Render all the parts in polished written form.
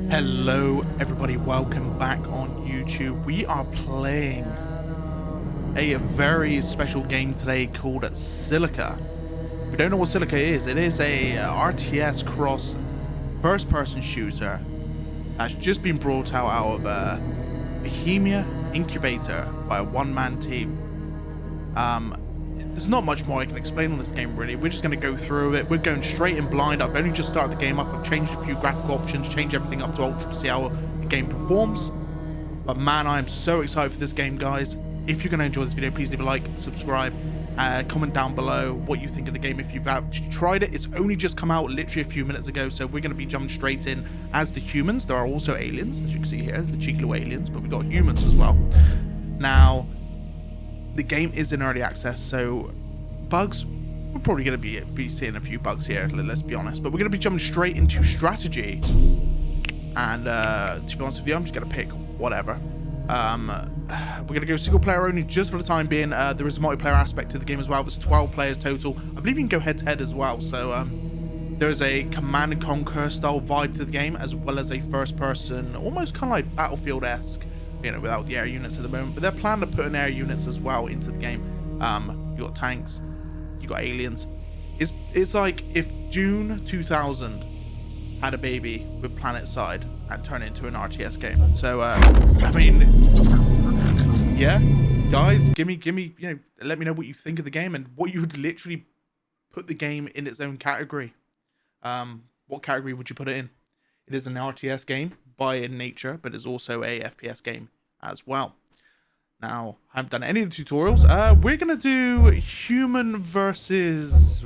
Hello everybody, welcome back on YouTube. We are playing a very special game today called Silica. If you don't know what Silica is, it is a RTS cross first person shooter that's just been brought out of Bohemia Incubator by a one-man team. There's not much more I can explain on this game really. We're just going to go through it. We're going straight in blind. I've only just started the game up. I've changed a few graphical options, changed everything up to ultra to see how the game performs. But man, I am so excited for this game, guys. If you're going to enjoy this video, please leave a like, subscribe, comment down below what you think of the game. If you've actually tried it, it's only just come out literally a few minutes ago, so we're going to be jumping straight in as the humans. There are also aliens, as you can see here, the cheeky little aliens, but we've got humans as well. Now, the game is in early access, so bugs, we're probably going to be seeing a few bugs here, let's be honest, but we're going to be jumping straight into strategy. And to be honest with you, I'm just going to pick whatever. We're going to go single player only just for the time being. There is a multiplayer aspect to the game as well. There's 12 players total. I believe you can go head to head as well, so there's a Command and Conquer style vibe to the game, as well as a first person, almost kind of like Battlefield-esque, you know, without the air units at the moment, but they're planning to put in air units as well into the game. You got tanks, you got aliens. It's like if Dune 2000 had a baby with PlanetSide and turned it into an RTS game. So I mean, yeah, guys, give me, you know, let me know what you think of the game and what you would literally put the game in its own category. What category would you put it in? It is an RTS game by nature, but it's also a FPS game as well. Now, I haven't done any of the tutorials. We're gonna do human versus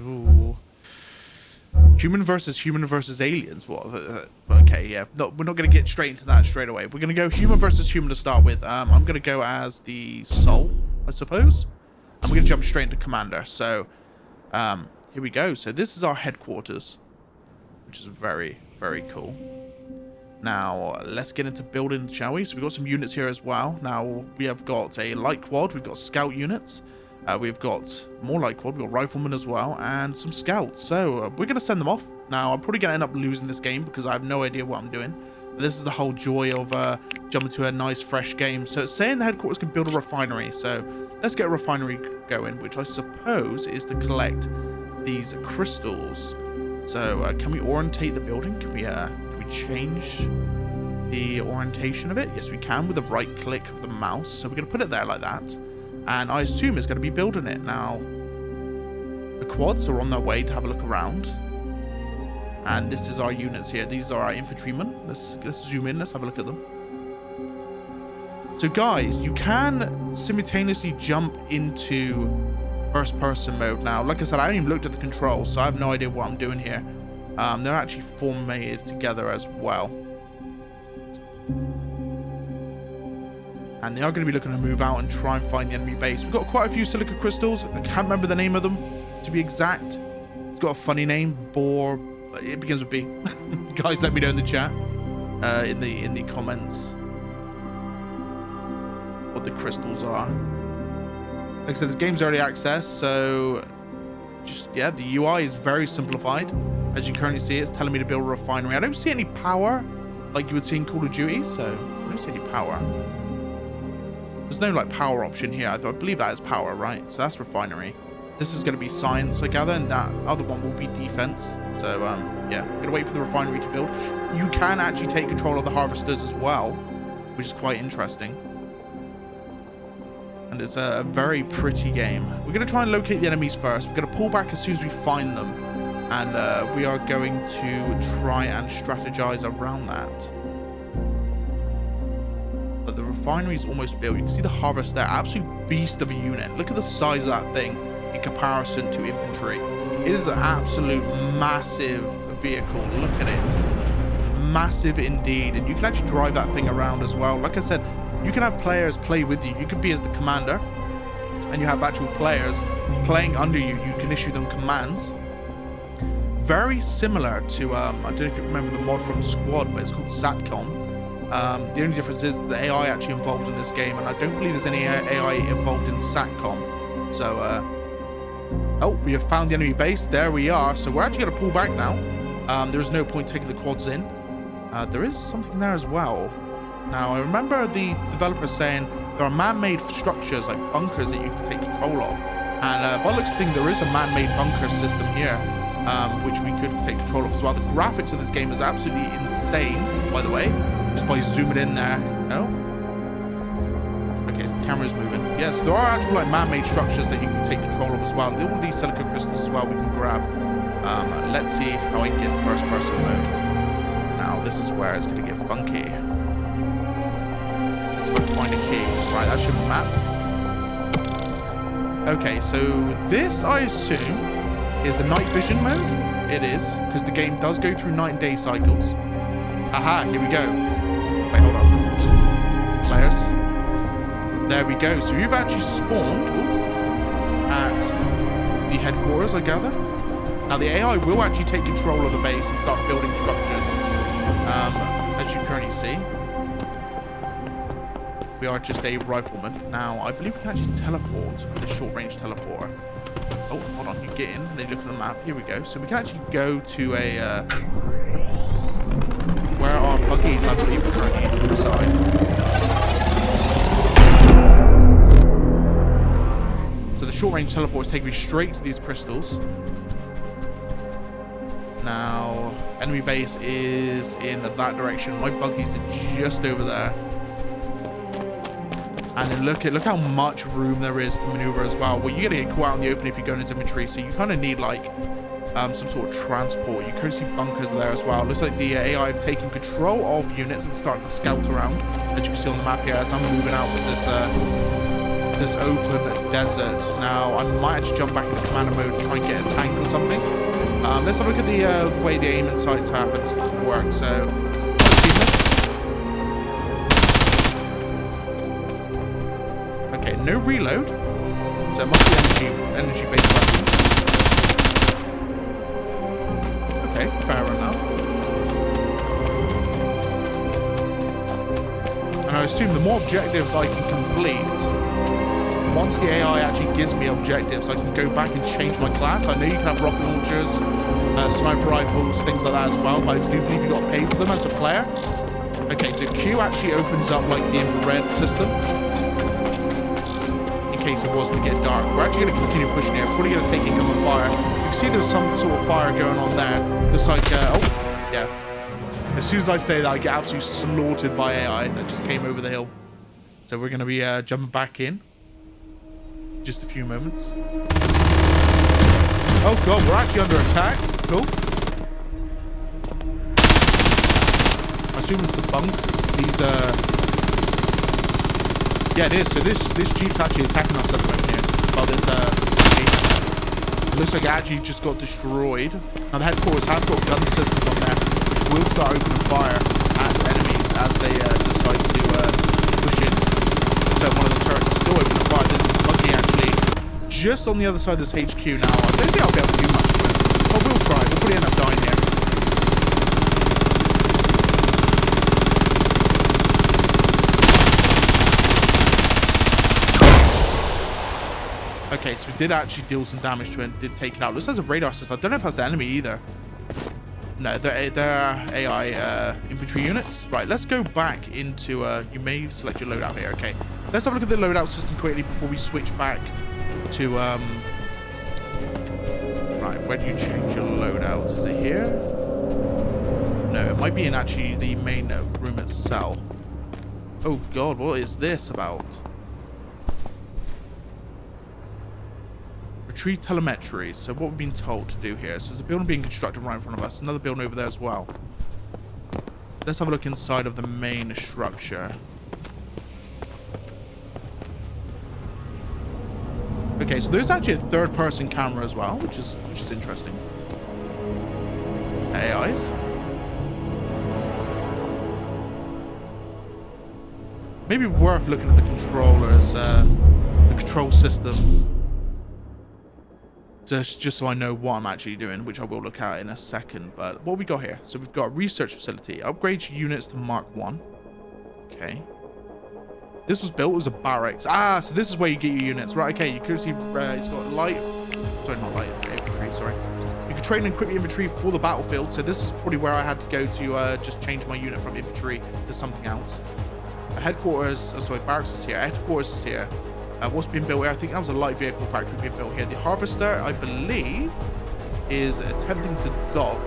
aliens. What? Okay, yeah. No, we're not gonna get straight into that straight away. We're gonna go human versus human to start with. I'm gonna go as the Soul, I suppose. And we're gonna jump straight into Commander. So, here we go. So this is our headquarters, which is very, very cool. Now, let's get into building, shall we? So we've got some units here as well. Now, we have got a light quad. We've got scout units. We've got more light quad. We've got riflemen as well. And some scouts. So, we're going to send them off. Now, I'm probably going to end up losing this game because I have no idea what I'm doing. But this is the whole joy of jumping to a nice, fresh game. So, it's saying the headquarters can build a refinery. So, let's get a refinery going, which I suppose is to collect these crystals. So, can we orientate the building? Can we change the orientation of it? Yes, we can with the right click of the mouse. So we're going to put it there like that, and I assume it's going to be building it. Now the quads are on their way to have a look around, and this is our units here. These are our infantrymen. Let's zoom in, let's have a look at them. So guys, you can simultaneously jump into first person mode. Now like I said, I haven't even looked at the controls, so I have no idea what I'm doing here. They're actually formatted together as well. And they are going to be looking to move out and try and find the enemy base. We've got quite a few silica crystals. I can't remember the name of them, to be exact. It's got a funny name. Bore. It begins with B. Guys, let me know in the chat. In the comments. What the crystals are. Like I said, this game's early access, so just, yeah, the UI is very simplified. As you currently see, it's telling me to build a refinery. I don't see any power like you would see in Call of Duty, so I don't see any power. There's no like power option here. I believe that is power, right? So that's refinery. This is going to be science, I gather, and that other one will be defense. So yeah, I'm gonna wait for the refinery to build. You can actually take control of the harvesters as well, which is quite interesting. And it's a very pretty game. We're going to try and locate the enemies first. We're going to pull back as soon as we find them. And we are going to try and strategize around that. But the refinery is almost built. You can see the harvester, absolute beast of a unit. Look at the size of that thing in comparison to infantry. It is an absolute massive vehicle. Look at it. Massive indeed. And you can actually drive that thing around as well. Like I said, you can have players play with you. You could be as the commander, and you have actual players playing under you. You can issue them commands. Very similar to, I don't know if you remember the mod from Squad, but it's called SATCOM. The only difference is the AI actually involved in this game, and I don't believe there's any AI involved in SATCOM. So, oh, we have found the enemy base. There we are. So we're actually going to pull back now. There is no point taking the quads in. There is something there as well. Now, I remember the developers saying there are man-made structures, like bunkers, that you can take control of. And by the looks of things, there is a man-made bunker system here, which we could take control of as well. The graphics of this game is absolutely insane, by the way. Just by zooming in there. Oh. Okay, so the camera's moving. Yes, there are actual like man-made structures that you can take control of as well. All these silica crystals as well we can grab. Let's see how I can get first-person mode. Now, this is where it's going to get funky. Let's see if I can find a key. Right, that's your map. Okay, so this, I assume, is a night vision mode. It is, because the game does go through night and day cycles. Aha, here we go. Wait, hold on. Players. There we go. So you've actually spawned at the headquarters, I gather. Now, the AI will actually take control of the base and start building structures, as you currently see. We are just a rifleman. Now, I believe we can actually teleport with a short-range teleporter. Oh, hold on. You get in, then you look at the map. Here we go. So we can actually go to a... where our buggies, I believe, currently reside. So the short-range teleporters take me straight to these crystals. Now, enemy base is in that direction. My buggies are just over there. And then look how much room there is to maneuver as well. Well, you're going to get caught out in the open if you go into inventory, so you kind of need like some sort of transport. You can see bunkers there as well. Looks like the AI have taken control of units and starting to scout around, as you can see on the map here, as I'm moving out with this open desert. Now, I might actually jump back into commander mode and try and get a tank or something. Let's have a look at the way the aim and sights happens to work. So, okay, no reload. So it must be energy based weapons. Okay, fair enough. And I assume the more objectives I can complete, once the AI actually gives me objectives, I can go back and change my class. I know you can have rocket launchers, sniper rifles, things like that as well, but I do believe you've got to pay for them as a player. Okay, so Q actually opens up like the infrared system. Case it was to get dark. We're actually going to continue pushing here. Probably going to take incoming fire. You can see there's some sort of fire going on there. Looks like, oh, yeah. As soon as I say that, I get absolutely slaughtered by AI that just came over the hill. So we're going to be jumping back in. Just a few moments. Oh god, we're actually under attack. Cool. I assume it's the bunk. These, yeah, it is. So this jeep's actually attacking us at the moment here. Well, it looks like it actually just got destroyed. Now the headquarters have got gun systems on there, which will start opening fire at enemies as they decide to push in. So one of the turrets is still opening fire. This is buggy actually just on the other side of this HQ now. I don't think I'll be able to do much to it, but we'll try. We'll probably end up dying here. Okay, so we did actually deal some damage to it and did take it out. Looks like a radar system. I don't know if that's the enemy either. No, they're AI infantry units. Right, let's go back into... you may select your loadout here. Okay, let's have a look at the loadout system quickly before we switch back to... Right, where do you change your loadout? Is it here? No, it might be in actually the main room itself. Oh god, what is this about? Retrieve telemetry. So what we've been told to do here. So there's a building being constructed right in front of us. Another building over there as well. Let's have a look inside of the main structure. Okay, so there's actually a third-person camera as well, which is interesting. AIs. Maybe worth looking at the controllers, the control system. Just so I know what I'm actually doing, which I will look at in a second. But what we got here? So we've got a research facility. Upgrade your units to Mark 1. Okay. This was built as a barracks. Ah, so this is where you get your units. Right, okay. You can see it's got light. Sorry, not light. Infantry, sorry. You can can train and equip your inventory for the battlefield. So this is probably where I had to go to just change my unit from infantry to something else. Headquarters, oh, sorry, barracks is here. Headquarters is here. What's been built here? I think that was a light vehicle factory being built here. The harvester, I believe, is attempting to dock.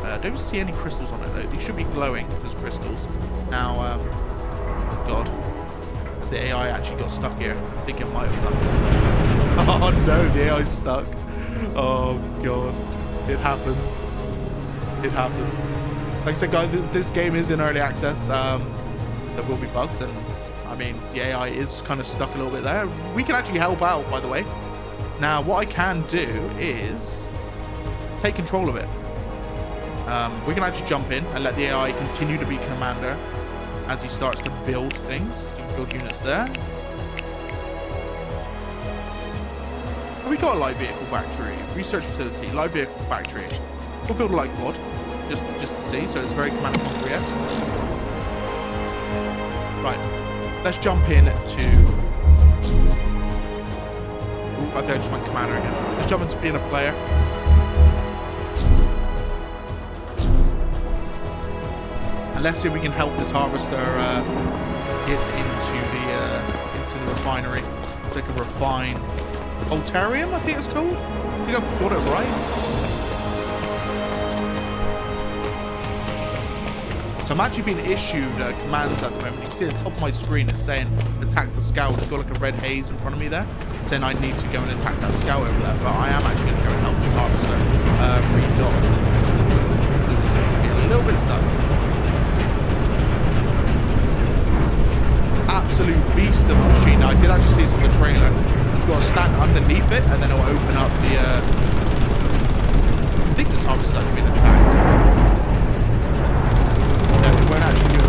I don't see any crystals on it though. They should be glowing if there's crystals. Now, God, has the AI actually got stuck here? I think it might have done. Oh no, the AI's stuck. Oh God, it happens. It happens. Like I said, guys, this game is in early access. There will be bugs, and I mean, the AI is kind of stuck a little bit there. We can actually help out, by the way. Now, what I can do is take control of it. We can actually jump in and let the AI continue to be commander as he starts to build things. You can build units there. Oh, we got a light vehicle factory, research facility, light vehicle factory. We'll build a light quad, just to see. So it's very Command & Conquer-esque. Right, let's jump in to... Ooh, I think I just went commander again. Let's jump into being a player. And let's see if we can help this harvester get into the refinery. So they can refine Voltarium, I think it's called. I think I've got it right. So I'm actually being issued commands at the moment. You can see at the top of my screen it's saying attack the scout. It's got like a red haze in front of me there, saying I need to go and attack that scout over there. But I am actually going to go and help this harvester redock. Because it seems to be a little bit stuck. Absolute beast of a machine. Now, I did actually see this on the trailer. You've got to stand underneath it and then it will open up the... I think this harvester's actually been attacked. No, we won't actually do it.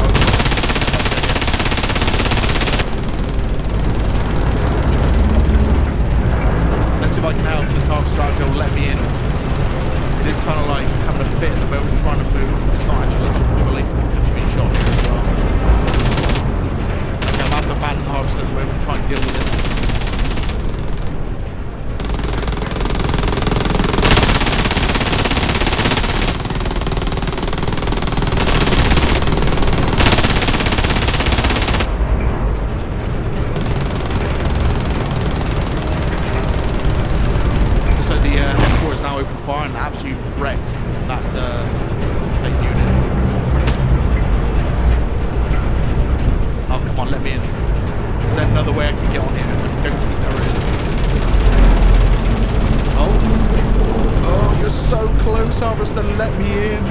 Let's see if I can help this harvester out. They'll let me in. It is kind of like having a fit at the moment, trying to move. It's not actually stuck fully. It's been shot here as well. Okay, I'm at the abandoned harvester at the moment, trying to deal with it. And absolutely wrecked that unit. Oh, come on, let me in. Is there another way I can get on here? I don't think there is. Oh, you're so close, harvester. Let me in.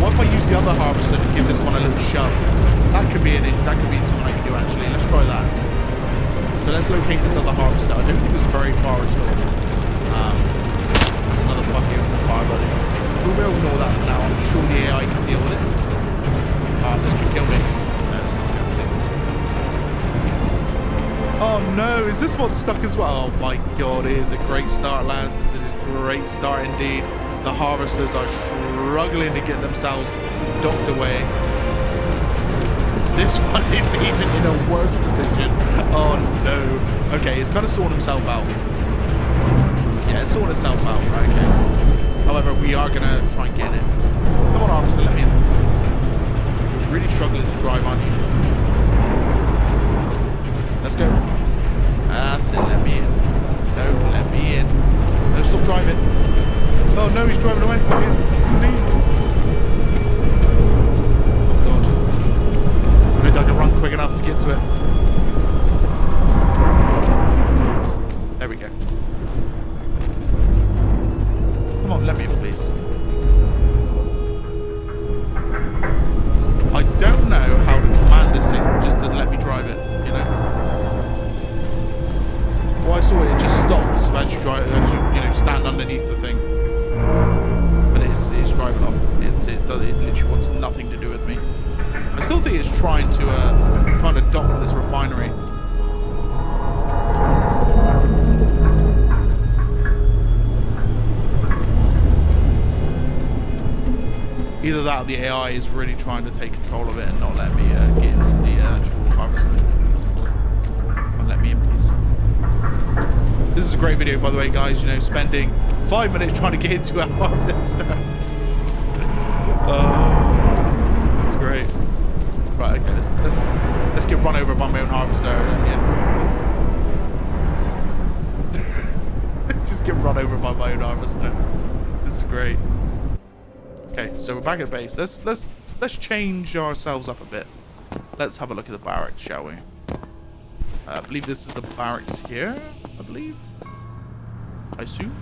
What if I use the other harvester to give this one a little shove? That could be something I can do actually. Let's try that. So let's locate this other harvester. I don't think it's very far at all. Another fucking fire body. We will ignore that for now. I'm sure the AI can deal with it. This could kill me. No, it's not going to. Oh no, is this one stuck as well? Oh my god, it is a great start, lads. It is a great start indeed. The harvesters are struggling to get themselves docked away. This one is even in a worse position. Oh no. Okay, he's kind of sorting himself out. Yeah, it's sorting itself out, right? Okay. However, we are gonna try and get it. Come on, harvester, let me in. You're really struggling to drive, aren't you? Let's go. That's it, let me in. No, let me in. No, stop driving. Oh no, he's driving away. Let me in. Please. Oh god. Maybe I can run quick enough to get to it. There we go. Come on, let me in, please. I don't know how to command this thing just to let me drive it, you know? Well, I saw it just stops as you drive, stand underneath the thing. But it's driving off. It literally wants nothing to do with me. I still think it's trying to dock this refinery. Either that or the AI is really trying to take control of it and not let me get into the actual harvester. Come on, let me in, please. This is a great video, by the way, guys. You know, spending 5 minutes trying to get into a harvester. This is great. Right, okay, let's get run over by my own harvester. Yeah. Just get run over by my own harvester. This is great. Okay, so we're back at base. Let's change ourselves up a bit. Let's have a look at the barracks, shall we? I believe this is the barracks here. I believe. I assume.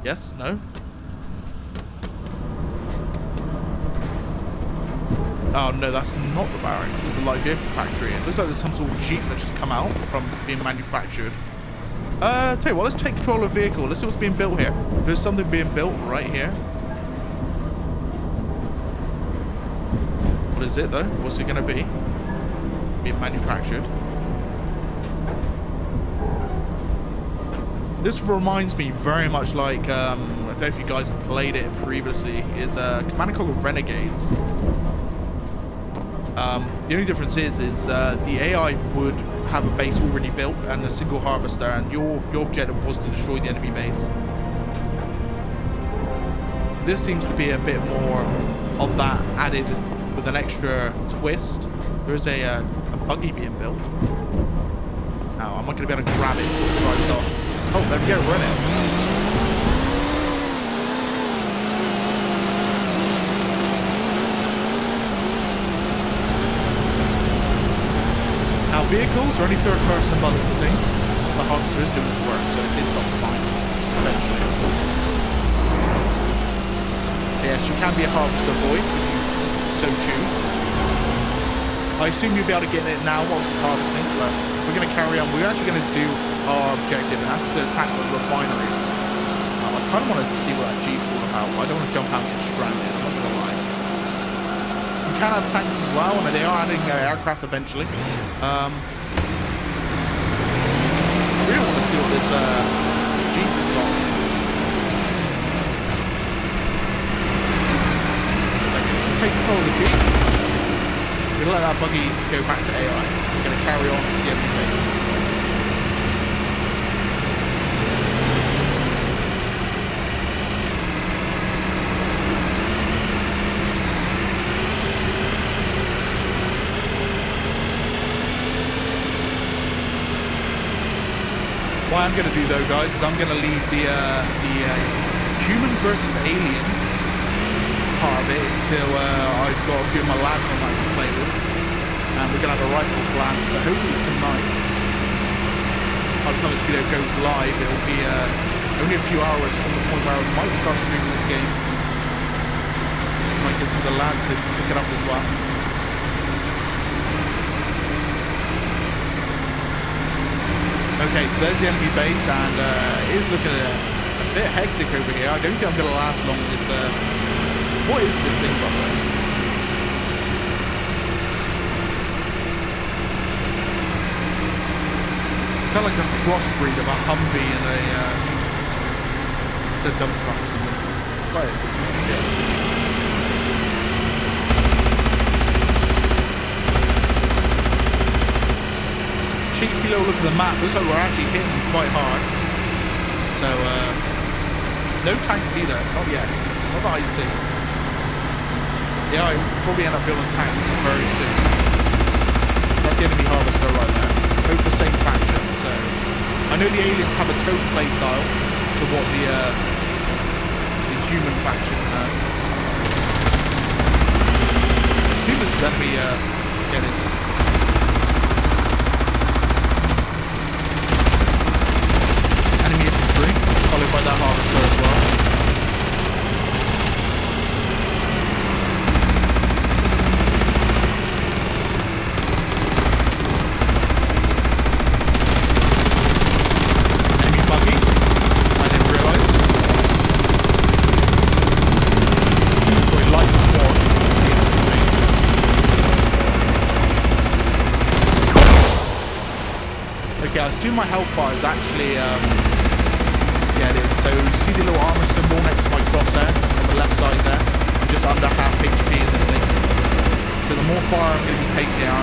Yes? No? Oh no, that's not the barracks. This is the light vehicle factory. It looks like there's some sort of Jeep that just come out from being manufactured. Tell you what, let's take control of the vehicle. Let's see what's being built here. There's something being built right here. What is it though? What's it gonna be? Being manufactured. This reminds me very much like, I don't know if you guys have played it previously, is Command & Conquer Renegades. The only difference is the AI would have a base already built and a single harvester, and your objective was to destroy the enemy base. This seems to be a bit more of that added with an extra twist. There is a buggy being built. Now, I'm not going to be able to grab it before it drives off. Oh, there we go, run it. Now, vehicles are only third-person models of things. The harvester is doing its work, so it did not fine eventually. Yes, you can be a harvester boy if you so choose. I assume you'll be able to get in it now whilst it's harvesting, but we're going to carry on. We're actually going to do our objective, and that's to attack the refinery. I kind of want to see what that Jeep's all about, but I don't want to jump out and get stranded, I'm not going to lie. You can have tanks as well, and they are adding aircraft eventually. I really want to see what this Jeep has got. Take control of the Jeep. We're going to let that buggy go back to AI. We're going to carry on to the enemy base. What I'm going to do though, guys, is I'm going to leave the human versus alien part of it until I've got a few of my lads on that to play with, and we're going to have a rifle blast. So hopefully tonight, by the time this video goes live, it'll be only a few hours from the point where I might start streaming this game. Might get some of the lads to pick it up as well. Okay, so there's the enemy base, and it is looking a bit hectic over here. I don't think I'm going to last long in this. What is this thing, by the way? Kind of like a crossbreed of a Humvee and a dump truck or something. Right. Yeah. Cheeky little look at the map. Looks like we're actually hitting quite hard. So, no tanks either. Not yet. Not that I see. Yeah, I probably end up building tanks very soon. That's the enemy harvester right there. Both the same faction. So, I know the aliens have a total play style to what the human faction has. I assume this is enemy. Yeah, it is. Followed by that harvester as well. Enemy buggy. I didn't realise. Sorry, light squad. Okay, I assume my health bar is actually yeah, it is. So you see the little armor symbol next to my crosshair on the left side there? I'm just under half HP in this thing. So the more fire I'm going to be taking here, I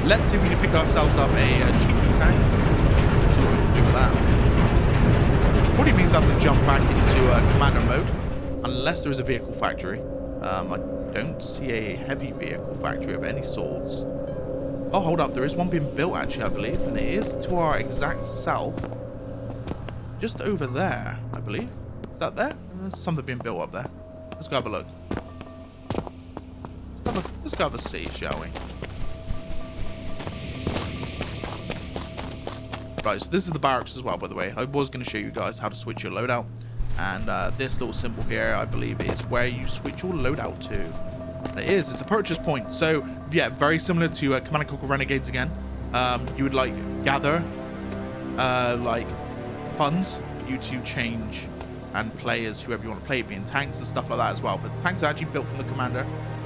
Let's see if we can pick ourselves up a cheeky tank. Let's see what we can do with that. Which probably means I have to jump back into commander mode, unless there is a vehicle factory. I don't see a heavy vehicle factory of any sorts. Oh, hold up. There is one being built, actually, I believe. And it is to our exact south. Just over there, I believe. Is that there? There's something being built up there. Let's go have a look. Let's go have a see, shall we? Right, so this is the barracks as well, by the way. I was going to show you guys how to switch your loadout. And this little symbol here, I believe, is where you switch your loadout to. And it is. It's a purchase point. So, yeah, very similar to Command & Conquer Renegades again. You would, like, gather, like, funds for you to change and play as whoever you want to play, being tanks and stuff like that as well. But the tanks are actually built from the commander.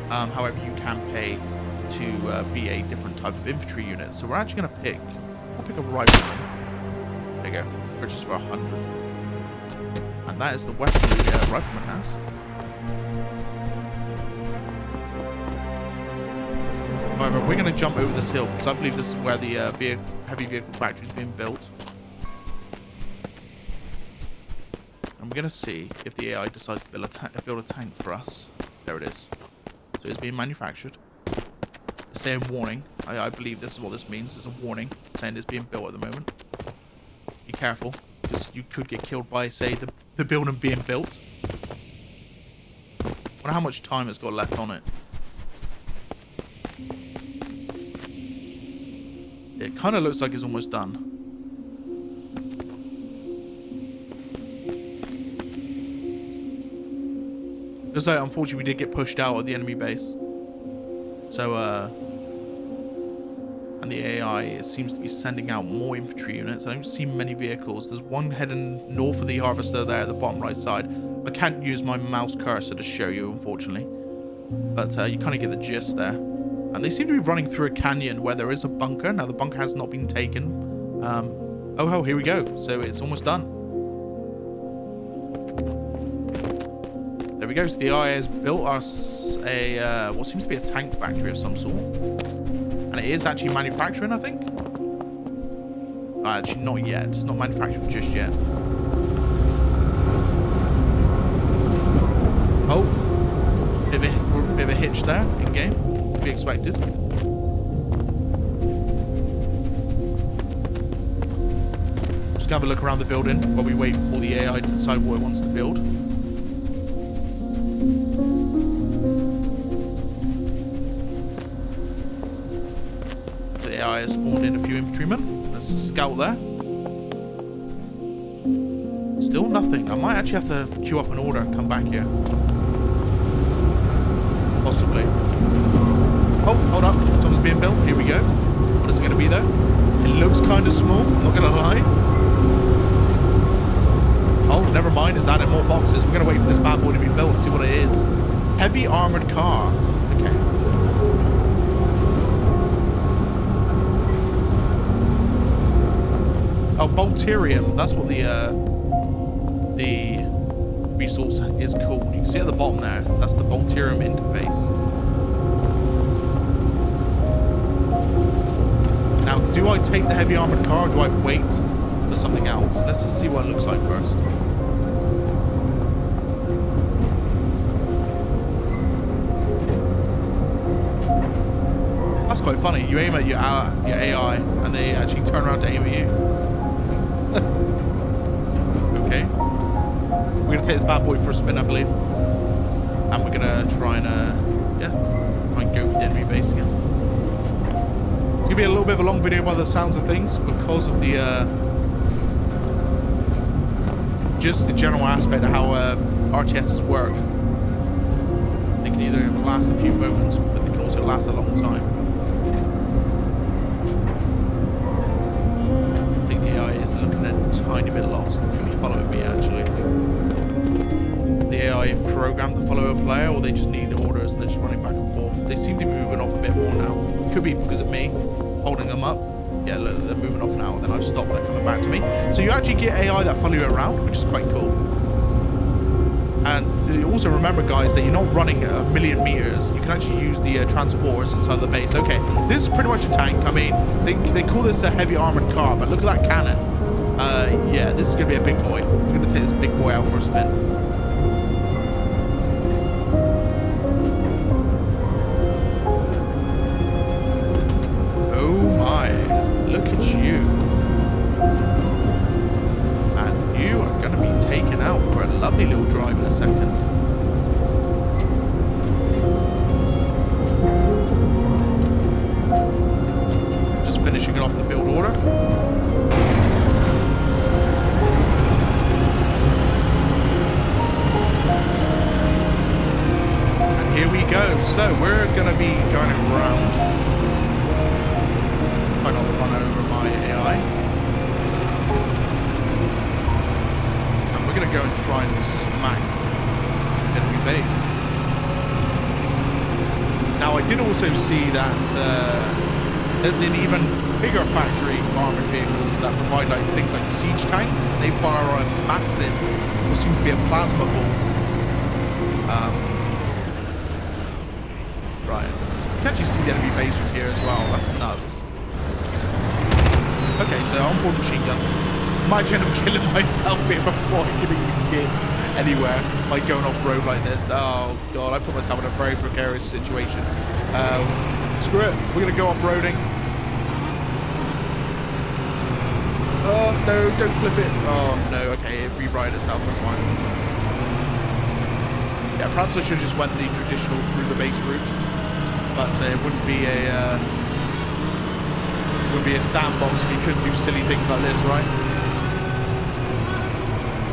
However, you can pay to be a different type of infantry unit. So we're actually going to pick... I'll pick a rifleman. There you go. Purchase for 100. And that is the weapon the rifleman has. However, we're going to jump over this hill, because I believe this is where the heavy vehicle factory is being built. And we're going to see if the AI decides to build a tank for us. There it is. So it's being manufactured. It's saying warning. I believe this is what this means. It's a warning saying it's being built at the moment. Be careful, because you could get killed by, say, the building being built. I wonder how much time it's got left on it. It kind of looks like it's almost done. Just like, unfortunately, we did get pushed out of the enemy base. So, and the AI seems to be sending out more infantry units. I don't see many vehicles. There's one heading north of the harvester there at the bottom right side. I can't use my mouse cursor to show you, unfortunately. But you kind of get the gist there. And they seem to be running through a canyon where there is a bunker. Now, the bunker has not been taken. Oh, here we go. So it's almost done. There we go. So the AI has built us a, what seems to be a tank factory of some sort. And it is actually manufacturing, I think. Actually, not yet. It's not manufacturing just yet. Oh. Bit of a hitch there in game. To be expected. Just gonna have a look around the building while we wait for the AI to decide what it wants to build. So the AI has spawned in a few infantrymen. There's a scout there. Still nothing. I might actually have to queue up an order and come back here. Possibly. Oh, hold up. Something's being built. Here we go. What is it going to be, though? It looks kind of small. I'm not going to lie. Oh, never mind. It's adding more boxes. We're going to wait for this bad boy to be built and see what it is. Heavy armored car. Okay. Oh, Bolterium. That's what the resource is called. You can see at the bottom there. That's the Bolterium interface. Now, do I take the heavy armored car or do I wait for something else? Let's just see what it looks like first. That's quite funny. You aim at your AI and they actually turn around to aim at you. Okay. We're going to take this bad boy for a spin, I believe. And we're going to try and, try and go for the enemy base again. It's going to be a little bit of a long video by the sounds of things because of the, just the general aspect of how RTSs work. They can either last a few moments, but they can also last a long time. I think the AI is looking a tiny bit lost. They could be following me, actually. The AI programmed to follow a player, or they just need orders and they're just running back and forth. They seem to be moving off a bit more now. Could be because of me holding them up. Yeah, look, they're moving off now. Then I've stopped. They're coming back to me. So you actually get AI that follow you around, which is quite cool. And you also remember, guys, that you're not running a million meters. You can actually use the transporters inside the base. Okay, this is pretty much a tank. I mean, they call this a heavy armored car, but look at that cannon. Yeah, this is going to be a big boy. We're going to take this big boy out for a spin. Oh my, look at you. And you are going to be taken out for a lovely little drive in a second. Just finishing it off the build order. And here we go. So we're going to be going around. Try not to run over my AI. And we're going to go and try and smack enemy base. Now I did also see that there's an even bigger factory of armored vehicles that provide like things like siege tanks. They fire a massive, what seems to be a plasma ball. Right. You can actually see the enemy base from here as well. That's nuts. Okay, so on board machine gun. Might end up killing myself here before I can even get anywhere by going off road like this. Oh god, I put myself in a very precarious situation. Screw it, we're gonna go off roading. Oh no, don't flip it. Oh no, okay, it rewrited itself, that's fine. Yeah, perhaps I should have just went the traditional through the base route, but it wouldn't be a sandbox if you couldn't do silly things like this, right?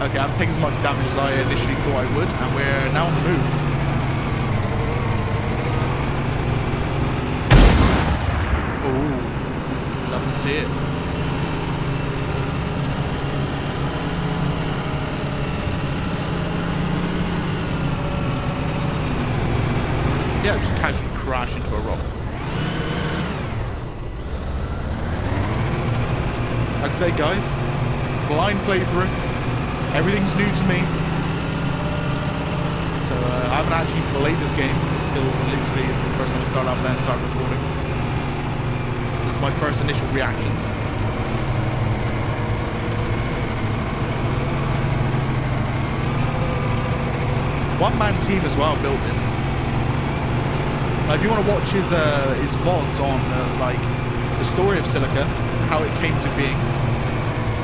Okay, I'm taking as much damage as I initially thought I would, and we're now on the move. Oh, love to see it. Yeah, just casually crash into a rock. Like I say, guys, blind playthrough. Everything's new to me. So I haven't actually played this game until literally the first time I start up there and start recording. This is my first initial reactions. One-man team as well built this. If you want to watch his VODs on like the story of Silica, how it came to being,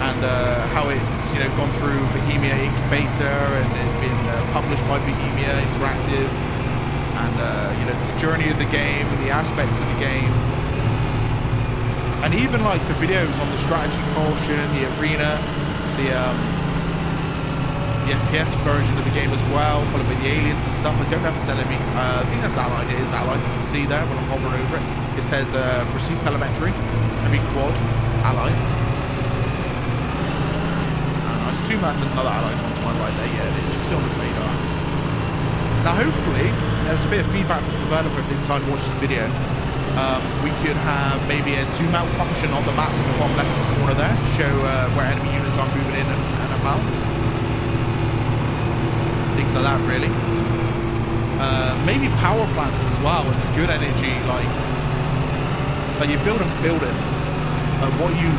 and how it's gone through Bohemia Incubator and it's been published by Bohemia Interactive, and the journey of the game and the aspects of the game, and even like the videos on the strategy portion, the arena, the FPS version of the game as well, followed by the aliens and stuff. I don't know if it's enemy. I think that's Allied. It is Allied. You can see there when I'm hovering over it. It says proceed telemetry, enemy quad, Allied. I assume that's another Allied one to my right there. Yeah, it is. You can see on the radar. Now, hopefully, there's a bit of feedback from the developer inside watch this video. We could have maybe a zoom out function on the map in the bottom left corner there, show where enemy units are moving in and about. Things like that, really. Maybe power plants as well. It's a good energy, like you're building buildings. What you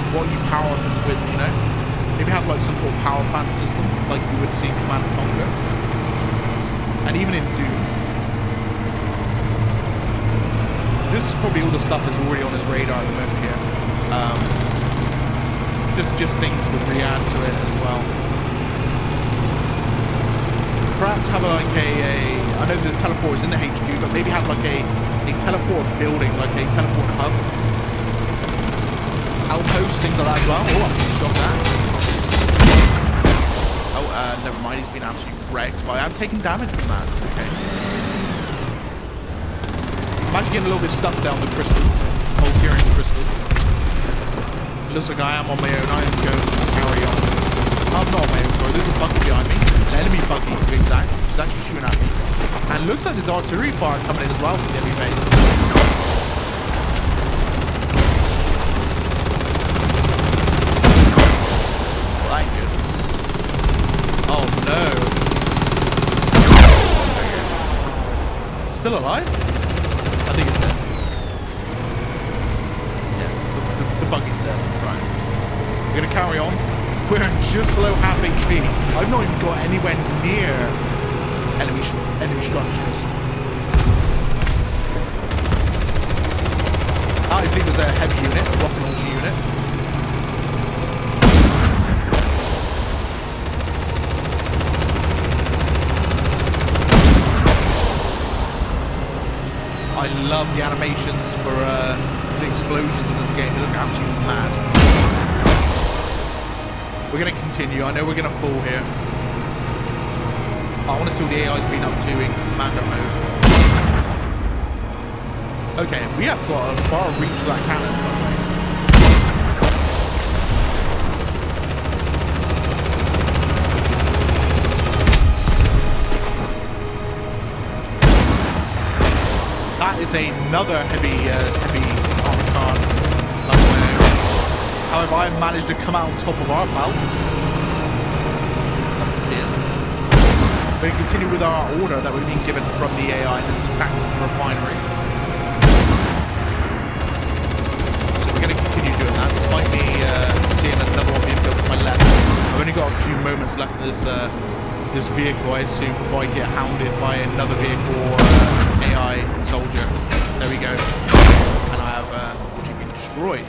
power them with, Maybe have like some sort of power plant system, like you would see in Command & Conquer, and even in Doom. This is probably all the stuff that's already on his radar at the moment here. Just things to re-add to it as well. Perhaps have like I know the teleport is in the HQ, but maybe have like a teleport building, like a teleport hub. Outposts, things like that as well. Oh, I can stop that. Oh, never mind, he's been absolutely wrecked. But I'm taking damage from that. Okay. I'm actually getting a little bit stuck down the crystals. Oh, hearing the crystals. Looks like I am on my own. I am going to carry on. I'm not on my own, sorry. There's a buggy behind me. An enemy buggy, to be exact. She's actually shooting at me. And looks like there's artillery fire coming in as well from the enemy base. Well, that ain't good. Oh no. still alive? I think it's dead. Yeah, the buggy's dead. Right. We're gonna carry on. We're just below half HP. I've not even got anywhere near enemy structures. I think it was a heavy unit, a rocket launcher unit. I love the animations for the explosions in this game. They look absolutely mad. We're going to continue. I know we're going to fall here. I want to see what the AI's been up to in commando mode. Okay, we have got a far reach for that cannon, by the way. That is another heavy armored car. However, I managed to come out on top of our pals. Love to see it. We're going to continue with our order that we've been given from the AI. This is attack the refinery. So we're going to continue doing that, despite me seeing another one being built to my left. I've only got a few moments left of this vehicle, I assume, before I get hounded by another vehicle or AI soldier. There we go. And I have unfortunately been destroyed.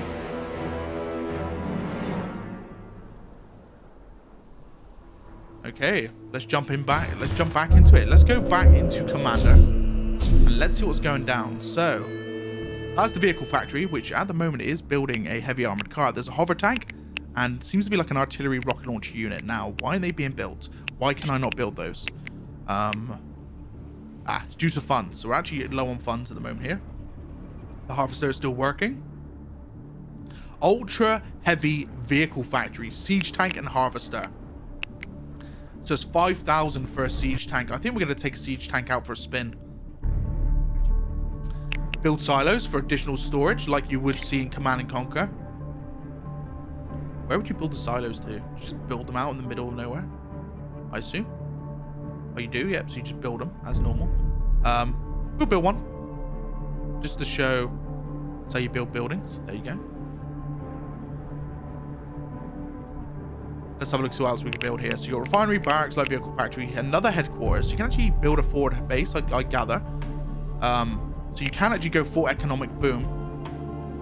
Okay, let's jump back into it. Let's go back into Commander and let's see what's going down. So that's the vehicle factory, which at the moment is building a heavy armored car. There's a hover tank and seems to be like an artillery rocket launcher unit. Now, why are they being built? Why can I not build those? It's due to funds. So we're actually low on funds at the moment here. The harvester is still working. Ultra heavy vehicle factory, siege tank and harvester. So it's 5,000 for a siege tank. I think we're going to take a siege tank out for a spin. Build silos for additional storage like you would see in Command & Conquer. Where would you build the silos to? Just build them out in the middle of nowhere, I assume. Oh, you do? Yep, so you just build them as normal. We'll build one. Just to show that's how you build buildings. There you go. Let's have a look at what else we can build here. So you got refinery, barracks, light vehicle factory, another headquarters. So you can actually build a forward base, I gather. So you can actually go full economic boom.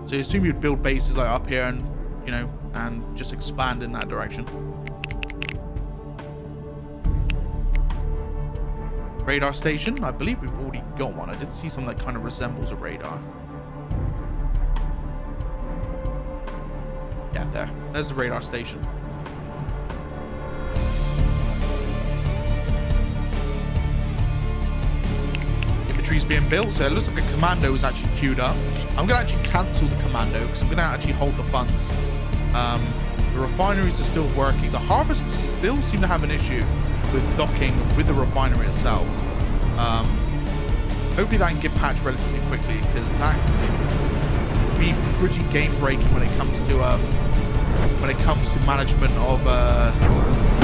So you assume you'd build bases like up here and, you know, and just expand in that direction. Radar station. I believe we've already got one. I did see something that kind of resembles a radar. Yeah, there's the radar station. Infantry's being built, so it looks like a commando is actually queued up. I'm going to actually cancel the commando because I'm going to actually hold the funds. The refineries are still working. The harvests still seem to have an issue with docking with the refinery itself. Hopefully that can get patched relatively quickly because that would be pretty game breaking when it comes to management of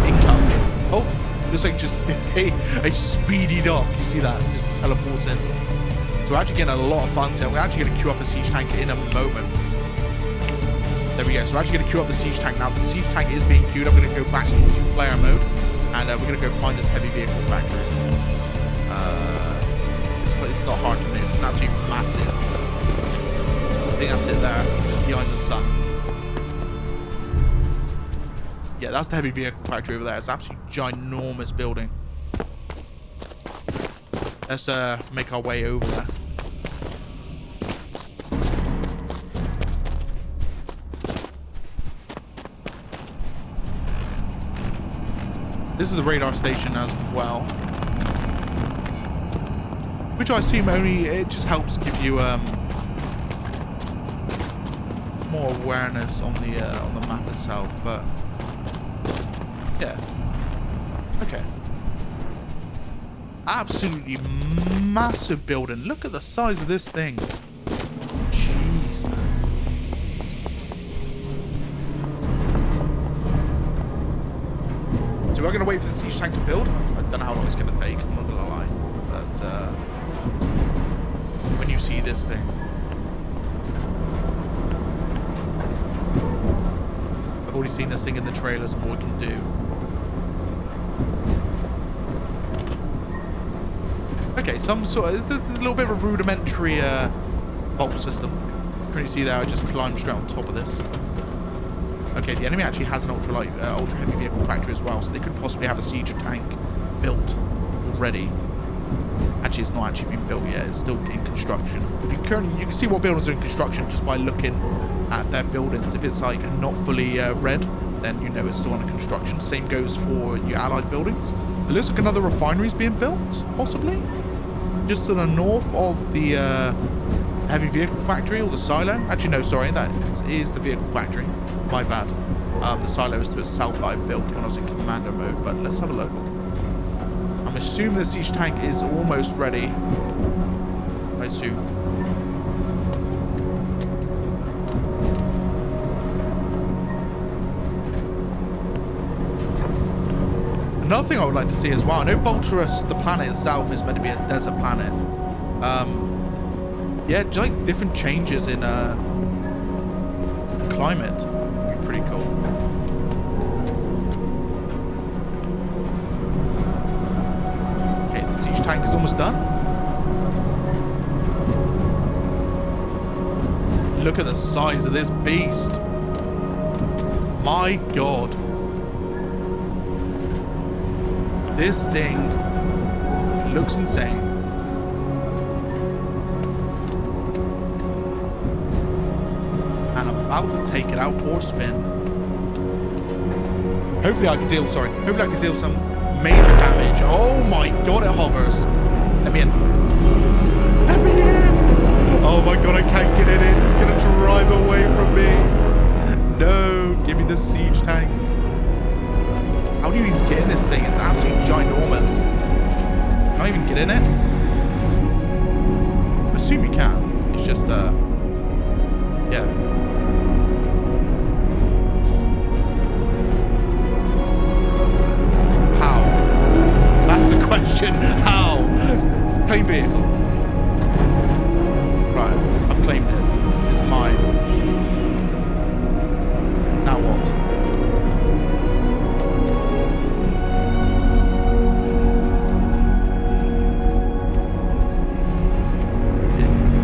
income. Oh, looks like just a speedy dock. You see that? Just teleports in. So we're actually getting a lot of funds here. We're actually going to queue up a siege tank in a moment. There we go. So we're actually going to queue up the siege tank now. The siege tank is being queued. I'm going to go back into player mode. And we're going to go find this heavy vehicle factory. It's not hard to miss. It's absolutely massive. I think that's it there, just behind the sun. Yeah, that's the heavy vehicle factory over there. It's an absolutely ginormous building. Let's make our way over there. This is the radar station as well, which I assume it just helps give you more awareness on the map itself. But yeah, okay, absolutely massive building. Look at the size of this thing. Jeez, man. So we're going to wait for the siege tank to build. I don't know how long it's going to take, I'm not going to lie. But see this thing. I've already seen this thing in the trailers and what it can do. Okay, some sort of, there's a little bit of a rudimentary bolt system. Can you see there? I just climbed straight on top of this. Okay, the enemy actually has an ultra heavy vehicle factory as well, so they could possibly have a siege tank built already. Actually, it's not actually been built yet. It's still in construction. You can see what buildings are in construction just by looking at their buildings. If it's like not fully red, then you know it's still under construction. Same goes for your allied buildings. It looks like another refinery is being built, possibly. Just to the north of the heavy vehicle factory or the silo. Actually, no, sorry, that is the vehicle factory. My bad. The silo is to the south that I built when I was in commando mode, but let's have a look. I'm assuming the siege tank is almost ready. I assume. Another thing I would like to see as well, I know Bolterus, the planet itself, is meant to be a desert planet. Yeah, just like different changes in climate would be pretty cool. Okay, the siege tank is almost done. Look at the size of this beast. My God. This thing looks insane. And I'm about to take it out for a spin. Hopefully I can deal, hopefully I can deal some major damage. Oh my God, it hovers. Let me in. Let me in. Oh my God, I can't get in it. It's gonna drive away from me. No, give me the siege tank. How do you even get in this thing? It's absolutely ginormous. Can I even get in it? I assume you can. It's just, yeah. How? That's the question. How? Claim vehicle. Right, I've claimed it. This is mine. Now what?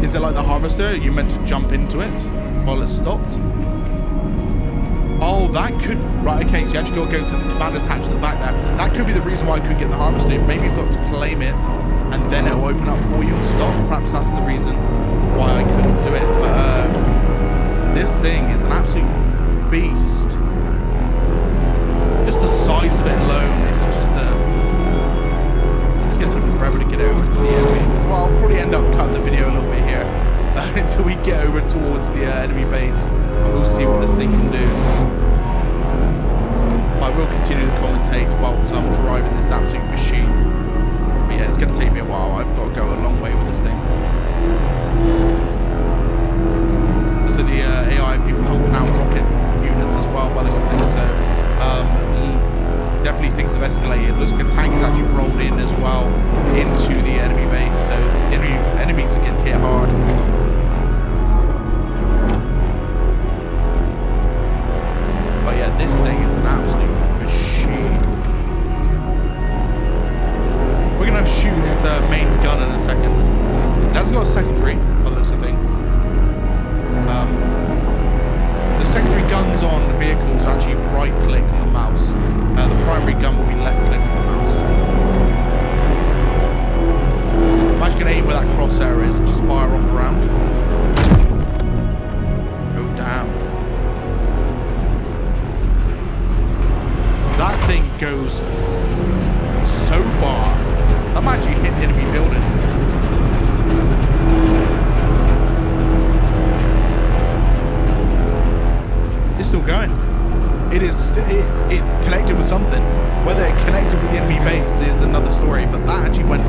Is it like the harvester? You meant to jump into it while it's stopped? Oh, that could... Right, okay, so you actually got to go to the commander's hatch at the back there. That could be the reason why I couldn't get the harvester. Maybe you've got to claim it, and then it'll open up for you and stop. Perhaps that's the reason why I couldn't do it. But this thing is an absolute beast. Just the size of it alone is just it's going to take forever to get over to the enemy. Well, I'll probably end up cutting the video a little bit here until we get over towards the enemy base, and we'll see what this thing can do. I will continue to commentate whilst I'm driving this absolute machine. But yeah, it's going to take me a while. I've got to go a long way with this thing. So the AI have been pumping out rocket units as well, by looks of things. So definitely things have escalated. Looks like a tank has actually rolled in as well into the enemy base. So enemies are getting hit hard. But yeah, this thing is an absolute machine. We're going to shoot its main gun in a second. It hasn't got a secondary, by the looks of things. The secondary guns on the vehicles are actually right click on the mouse. The primary gun will be left click on the mouse. I'm actually going to aim where that crosshair is and just fire off around. Go down. That thing goes so far. That might actually hit the enemy building. It's still going. It is. It connected with something. Whether it connected with the enemy base is another story. But that actually went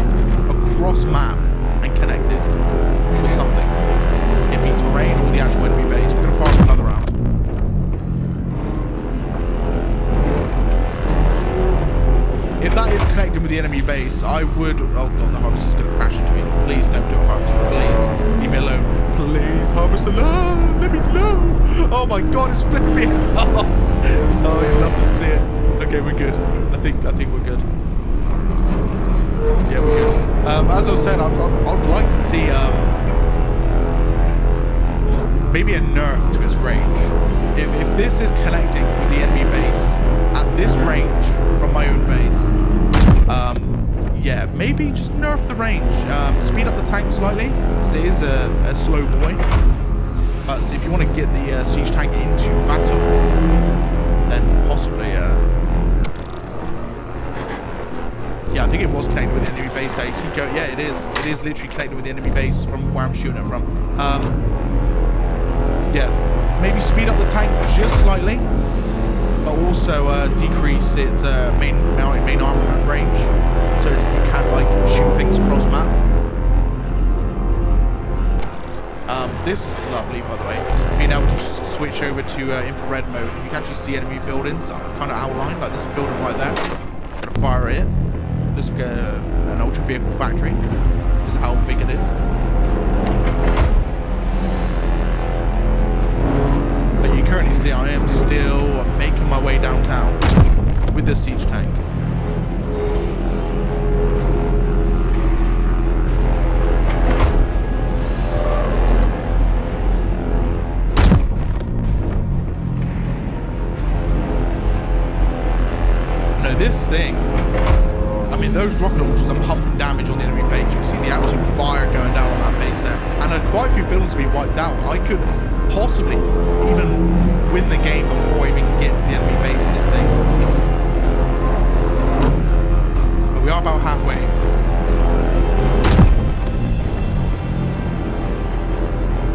across map and connected with something. It be terrain or the actual enemy base. We're gonna fire another round. If that is connected with the enemy base, I would... Oh god, the harvester's going to crash into me. Please don't do a harvester. Please. Leave me me, no! Oh my god, it's flipping me. Oh, you'd love to see it. Okay, we're good. I think we're good. Yeah, we're good. As I was saying, I'd like to see maybe a nerf to its range. If this is connecting with the enemy base at this range from my own base, yeah, maybe just nerf the range. Speed up the tank slightly, because it is a slow boy. But if you want to get the siege tank into battle, then possibly, yeah, I think it was connected with the enemy base. There. You see, yeah, it is. It is literally connected with the enemy base from where I'm shooting it from. Yeah, maybe speed up the tank just slightly, but also decrease its main armament range, so you can like shoot things cross map. This is lovely, by the way. Being able to just switch over to infrared mode, you can actually see enemy buildings kind of outlined. Like there's a building right there. I'm gonna fire it. Looks like an ultra vehicle factory. Just how big it is. But you currently see I am still making my way downtown with the siege tank. No, this thing, I mean, those rocket launchers are pumping damage on the enemy base. You can see the absolute fire going down on that base there. And quite a few buildings being wiped out. I could possibly even win the game before I even get to the enemy base in this thing. But we are about halfway.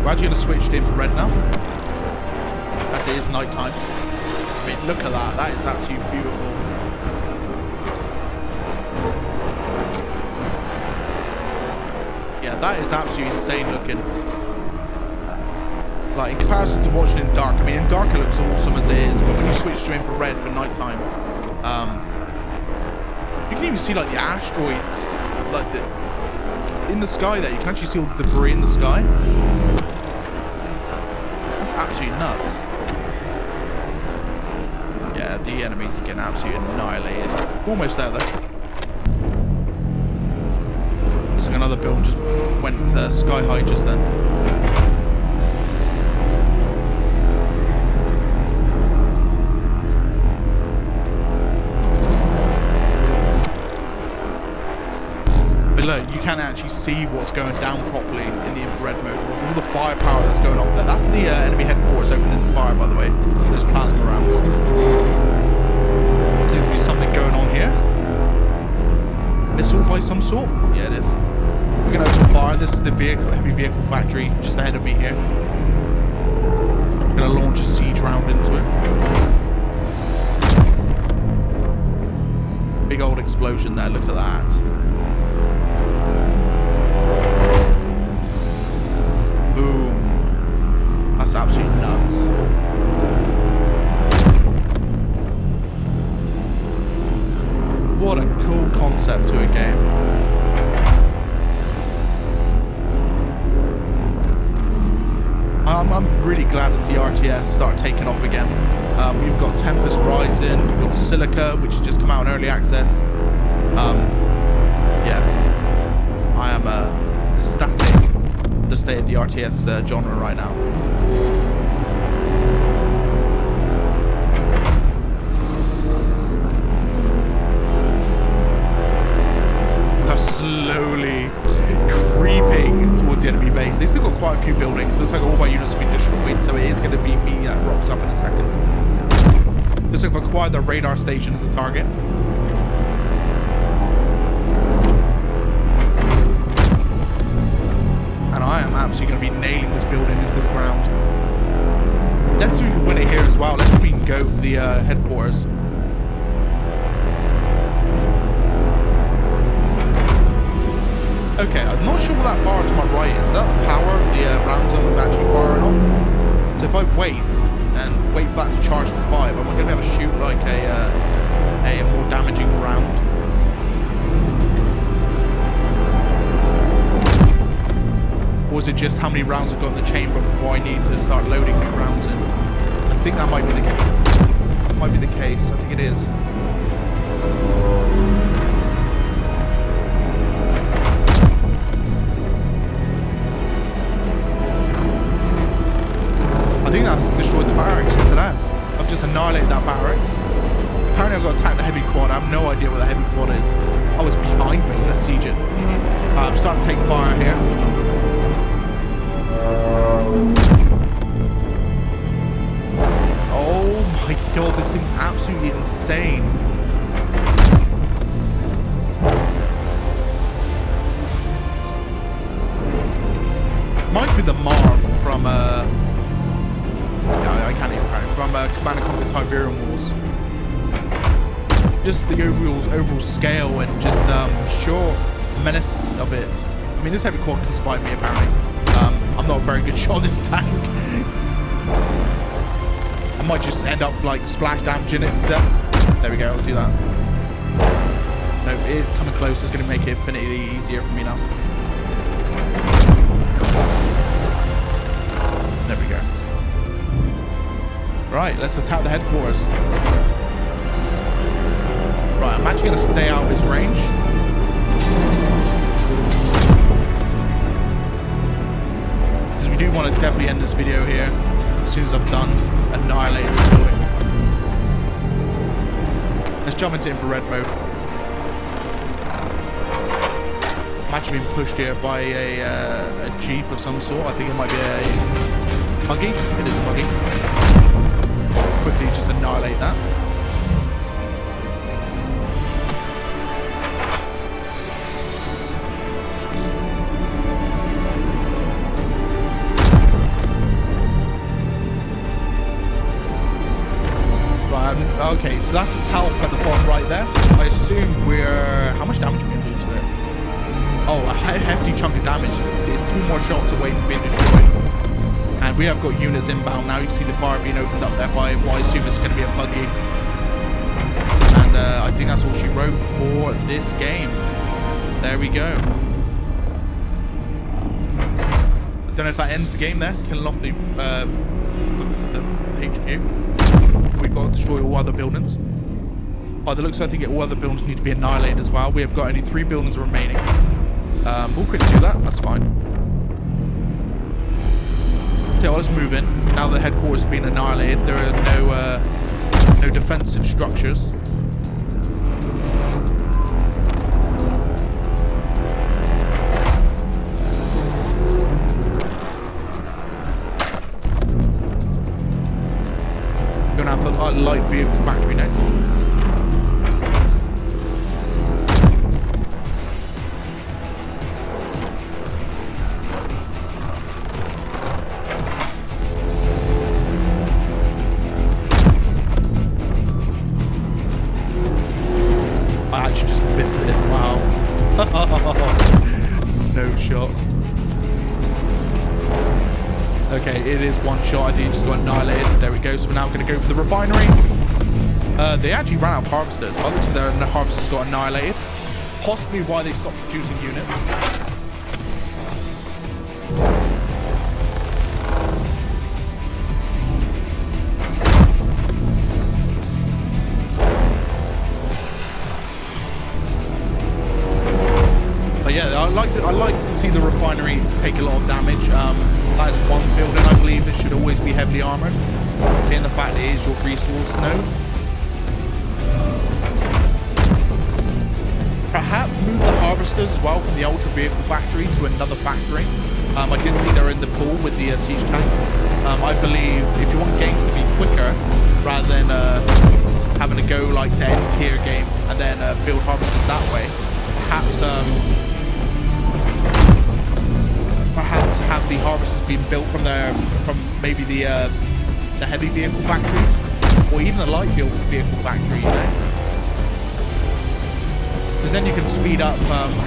We're actually going to switch to infrared now, as it is night time. I mean, look at that. That is absolutely beautiful. Yeah, that is absolutely insane looking. Like, in comparison to watching in dark, I mean, in dark it looks awesome as it is, but when you switch to infrared for nighttime, you can even see, like, the asteroids, like, in the sky there. You can actually see all the debris in the sky. That's absolutely nuts. Yeah, the enemies are getting absolutely annihilated. Almost there, though. Looks like another build just went sky high just then. Look, you can actually see what's going down properly in the infrared mode. All the firepower that's going off there. That's the enemy headquarters opening fire, by the way. Those plasma rounds. Seems to be something going on here. Missile by some sort? Yeah, it is. We're going to open fire. This is the heavy vehicle factory just ahead of me here. I'm going to launch a siege round into it. Big old explosion there. Look at that. Boom. That's absolutely nuts. What a cool concept to a game. I'm really glad to see RTS start taking off again. We've got Tempest Rising, we've got Silica, which has just come out in early access. Yeah. I am ecstatic. The state of the RTS genre right now. We are slowly creeping towards the enemy base. They still got quite a few buildings. Looks like all my units have been destroyed, so it is going to be me that rocks up in a second. Looks like I've acquired the radar station as a target. I am absolutely going to be nailing this building into the ground. Let's see if we can win it here as well. Let's see if we can go for the headquarters. Okay, I'm not sure what that bar to my right is. Is that the power of the rounds I'm actually firing off? So if I wait and wait for that to charge to 5, I'm going to be able to shoot like a more damaging round. Or is it just how many rounds I've got in the chamber before I need to start loading new rounds in? I think that might be the case. Might be the case. I think it is. I think that's destroyed the barracks. Yes, it has. I've just annihilated that barracks. Apparently I've got to attack the heavy quad. I have no idea what the heavy quad is. Oh, it's behind me. Let's siege it. I'm starting to take fire here. Oh my god, this thing's absolutely insane. Might be the Marv from I can't even remember, from Command & Conquer Tiberian Wars. Just the overall scale and just sure menace of it. I mean, this heavy quad can survive me apparently. I'm not a very good shot on this tank. I might just end up like splash damaging it to death. There we go, I'll do that. No, it coming close is going to make it infinitely easier for me now. There we go. Right, let's attack the headquarters. Right, I'm actually going to stay out of his range. Because we do want to definitely end this video here as soon as I'm done annihilating this building. Let's jump into infrared mode. I'm actually being pushed here by a jeep of some sort. I think it might be a buggy. It is a buggy. Quickly just annihilate that. Right, okay, so that's his health at the bottom right there. I assume we're... How much damage are we going to do to it? Oh, a hefty chunk of damage. It's 2 more shots away from being destroyed. And we have got units inbound now. You see the fire being opened up there by what I assume is going to be a buggy. And I think that's all she wrote for this game. There we go. I don't know if that ends the game there. Killing off the HQ. We've got to destroy all other buildings. By the looks, I think all other buildings need to be annihilated as well. We have got only 3 buildings remaining. We'll quickly do that. That's fine. So let's move in. Now the headquarters has been annihilated, there are no defensive structures. We're gonna have the light vehicle factory next. No shot. Okay, it is 1 shot. I think it just got annihilated. There we go. So we're now going to go for the refinery. They actually ran out of harvesters. By the time their harvesters got annihilated. Possibly why they stopped producing units. Yeah, I like to see the refinery take a lot of damage. That is one building I believe it should always be heavily armored. Being the fact it is your resource node. Perhaps move the harvesters as well from the ultra vehicle factory to another factory. I did see they're in the pool with the siege tank. I believe if you want games to be quicker rather than having to go like to end tier game and then build harvesters that way, perhaps have the harvesters being built from maybe the heavy vehicle factory or even the light vehicle factory, you know, because then you can speed up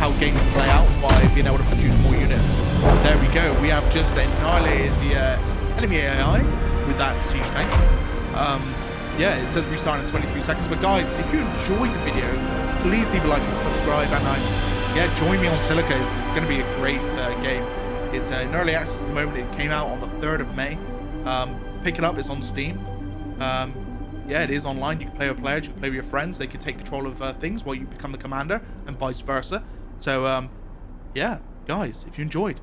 how games play out by being able to produce more units. There we go. We have just annihilated the enemy AI with that siege tank. Yeah, it says restart in 23 seconds. But guys, if you enjoyed the video, please leave a like and subscribe. And yeah, join me on Silica. It's going to be a great game. It's in early access at the moment. It came out on the 3rd of May. Pick it up. It's on Steam. Yeah, it is online. You can play with players. You can play with your friends. They can take control of things while you become the commander, and vice versa. So, yeah, guys, if you enjoyed,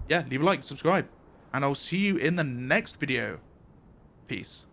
yeah, leave a like, subscribe, and I'll see you in the next video. Peace.